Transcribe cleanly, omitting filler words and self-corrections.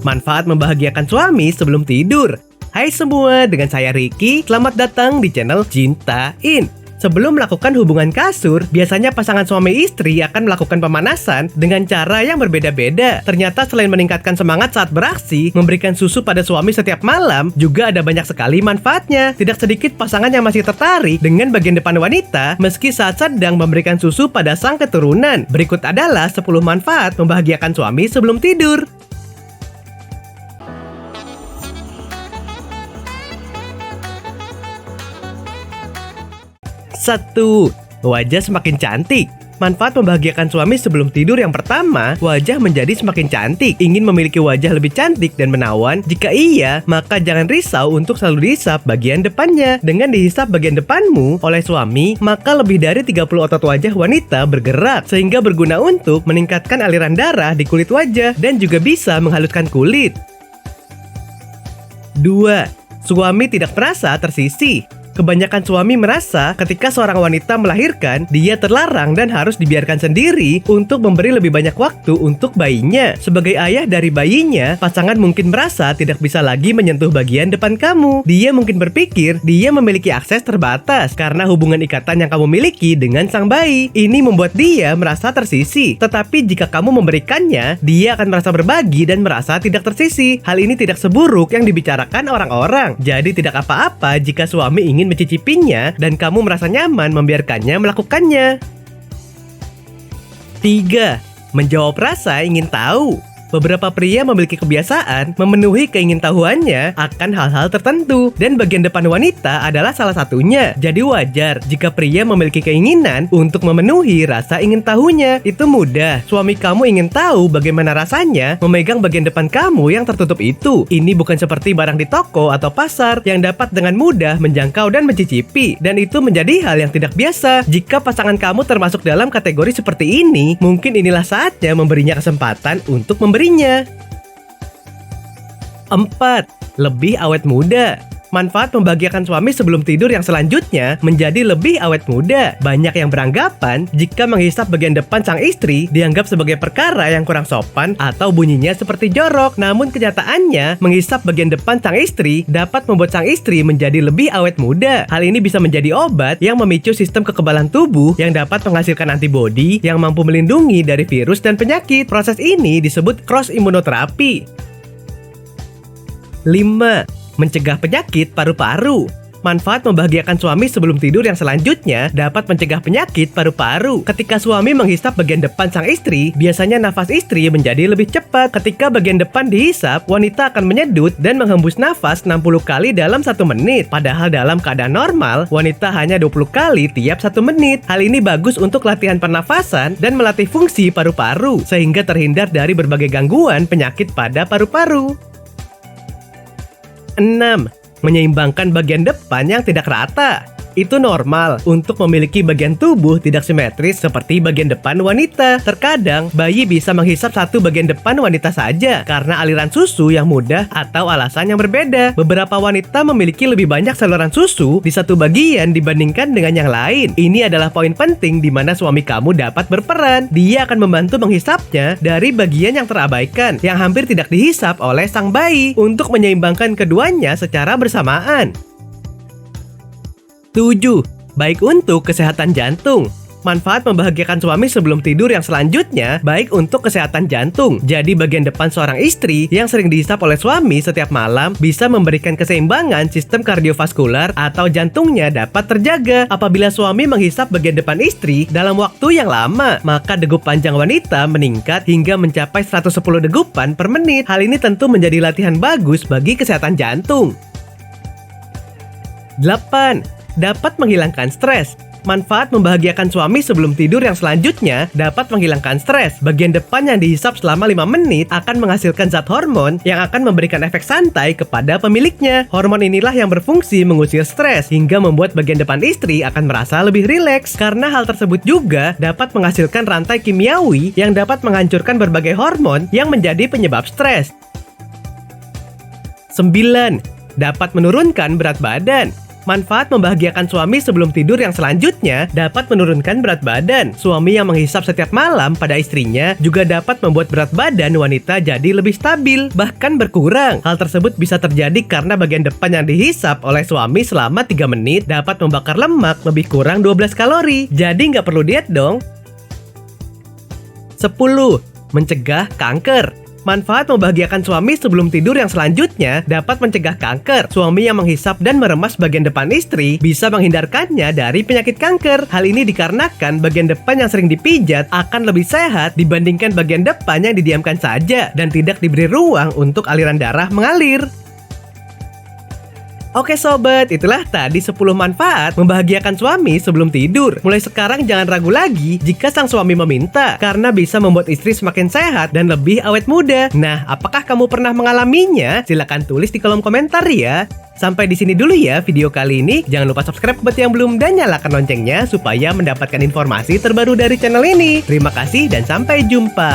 Manfaat membahagiakan suami sebelum tidur. Hai semua, dengan saya Ricky. Selamat datang di channel Cintain. Sebelum melakukan hubungan kasur, biasanya pasangan suami istri akan melakukan pemanasan dengan cara yang berbeda-beda. Ternyata selain meningkatkan semangat saat beraksi, memberikan susu pada suami setiap malam, juga ada banyak sekali manfaatnya. Tidak sedikit pasangan yang masih tertarik dengan bagian depan wanita, meski saat sedang memberikan susu pada sang keturunan. Berikut adalah 10 manfaat membahagiakan suami sebelum tidur. 1. Wajah semakin cantik. Manfaat membahagiakan suami sebelum tidur yang pertama, wajah menjadi semakin cantik. Ingin memiliki wajah lebih cantik dan menawan? Jika iya, maka jangan risau untuk selalu dihisap bagian depannya. Dengan dihisap bagian depanmu oleh suami, maka lebih dari 30 otot wajah wanita bergerak, sehingga berguna untuk meningkatkan aliran darah di kulit wajah dan juga bisa menghaluskan kulit. 2. Suami tidak merasa tersisih. Kebanyakan suami merasa ketika seorang wanita melahirkan, dia terlarang dan harus dibiarkan sendiri untuk memberi lebih banyak waktu untuk bayinya. Sebagai ayah dari bayinya, pasangan mungkin merasa tidak bisa lagi menyentuh bagian depan kamu. Dia mungkin berpikir dia memiliki akses terbatas karena hubungan ikatan yang kamu miliki dengan sang bayi. Ini membuat dia merasa tersisih. Tetapi jika kamu memberikannya, dia akan merasa berbagi dan merasa tidak tersisih. Hal ini tidak seburuk yang dibicarakan orang-orang. Jadi tidak apa-apa jika suami ingin mencicipinya dan kamu merasa nyaman membiarkannya melakukannya. 3. Menjawab rasa ingin tahu. Beberapa pria memiliki kebiasaan memenuhi keingintahuannya akan hal-hal tertentu, dan bagian depan wanita adalah salah satunya. Jadi wajar jika pria memiliki keinginan untuk memenuhi rasa ingin tahunya. Itu mudah. Suami kamu ingin tahu bagaimana rasanya memegang bagian depan kamu yang tertutup itu. Ini bukan seperti barang di toko atau pasar yang dapat dengan mudah menjangkau dan mencicipi, dan itu menjadi hal yang tidak biasa. Jika pasangan kamu termasuk dalam kategori seperti ini, mungkin inilah saatnya memberinya kesempatan untuk memberinya. 4. Lebih awet muda. Manfaat membahagiakan suami sebelum tidur yang selanjutnya menjadi lebih awet muda. Banyak yang beranggapan jika menghisap bagian depan sang istri dianggap sebagai perkara yang kurang sopan atau bunyinya seperti jorok. Namun kenyataannya, menghisap bagian depan sang istri dapat membuat sang istri menjadi lebih awet muda. Hal ini bisa menjadi obat yang memicu sistem kekebalan tubuh yang dapat menghasilkan antibodi yang mampu melindungi dari virus dan penyakit. Proses ini disebut cross immunotherapy. 5. Mencegah penyakit paru-paru. Manfaat membahagiakan suami sebelum tidur yang selanjutnya dapat mencegah penyakit paru-paru. Ketika suami menghisap bagian depan sang istri, biasanya nafas istri menjadi lebih cepat. Ketika bagian depan dihisap, wanita akan menyedut dan menghembus nafas 60 kali dalam 1 menit. Padahal dalam keadaan normal, wanita hanya 20 kali tiap 1 menit. Hal ini bagus untuk latihan pernafasan dan melatih fungsi paru-paru, sehingga terhindar dari berbagai gangguan penyakit pada paru-paru. 6. Menyeimbangkan bagian depan yang tidak rata. Itu normal untuk memiliki bagian tubuh tidak simetris seperti bagian depan wanita. Terkadang, bayi bisa menghisap satu bagian depan wanita saja karena aliran susu yang mudah atau alasan yang berbeda. Beberapa wanita memiliki lebih banyak saluran susu di satu bagian dibandingkan dengan yang lain. Ini adalah poin penting di mana suami kamu dapat berperan. Dia akan membantu menghisapnya dari bagian yang terabaikan, yang hampir tidak dihisap oleh sang bayi, untuk menyeimbangkan keduanya secara bersamaan. 7. Baik untuk kesehatan jantung. Manfaat membahagiakan suami sebelum tidur yang selanjutnya baik untuk kesehatan jantung. Jadi bagian depan seorang istri yang sering dihisap oleh suami setiap malam bisa memberikan keseimbangan sistem kardiovaskular atau jantungnya dapat terjaga. Apabila suami menghisap bagian depan istri dalam waktu yang lama, maka degup panjang wanita meningkat hingga mencapai 110 degupan per menit. Hal ini tentu menjadi latihan bagus bagi kesehatan jantung. 8. Dapat menghilangkan stres. Manfaat membahagiakan suami sebelum tidur yang selanjutnya dapat menghilangkan stres. Bagian depan yang dihisap selama 5 menit akan menghasilkan zat hormon yang akan memberikan efek santai kepada pemiliknya. Hormon inilah yang berfungsi mengusir stres hingga membuat bagian depan istri akan merasa lebih rileks. Karena hal tersebut juga dapat menghasilkan rantai kimiawi yang dapat menghancurkan berbagai hormon yang menjadi penyebab stres. 9. Dapat menurunkan berat badan. Manfaat membahagiakan suami sebelum tidur yang selanjutnya dapat menurunkan berat badan. Suami yang menghisap setiap malam pada istrinya juga dapat membuat berat badan wanita jadi lebih stabil, bahkan berkurang. Hal tersebut bisa terjadi karena bagian depan yang dihisap oleh suami selama 3 menit dapat membakar lemak lebih kurang 12 kalori. Jadi nggak perlu diet dong. 10. Mencegah kanker. Manfaat membahagiakan suami sebelum tidur yang selanjutnya dapat mencegah kanker. Suami yang menghisap dan meremas bagian depan istri bisa menghindarkannya dari penyakit kanker. Hal ini dikarenakan bagian depan yang sering dipijat akan lebih sehat dibandingkan bagian depan yang didiamkan saja dan tidak diberi ruang untuk aliran darah mengalir. Oke sobat, itulah tadi 10 manfaat membahagiakan suami sebelum tidur. Mulai sekarang jangan ragu lagi jika sang suami meminta, karena bisa membuat istri semakin sehat dan lebih awet muda. Nah, apakah kamu pernah mengalaminya? Silahkan tulis di kolom komentar ya. Sampai di sini dulu ya video kali ini. Jangan lupa subscribe buat yang belum dan nyalakan loncengnya supaya mendapatkan informasi terbaru dari channel ini. Terima kasih dan sampai jumpa.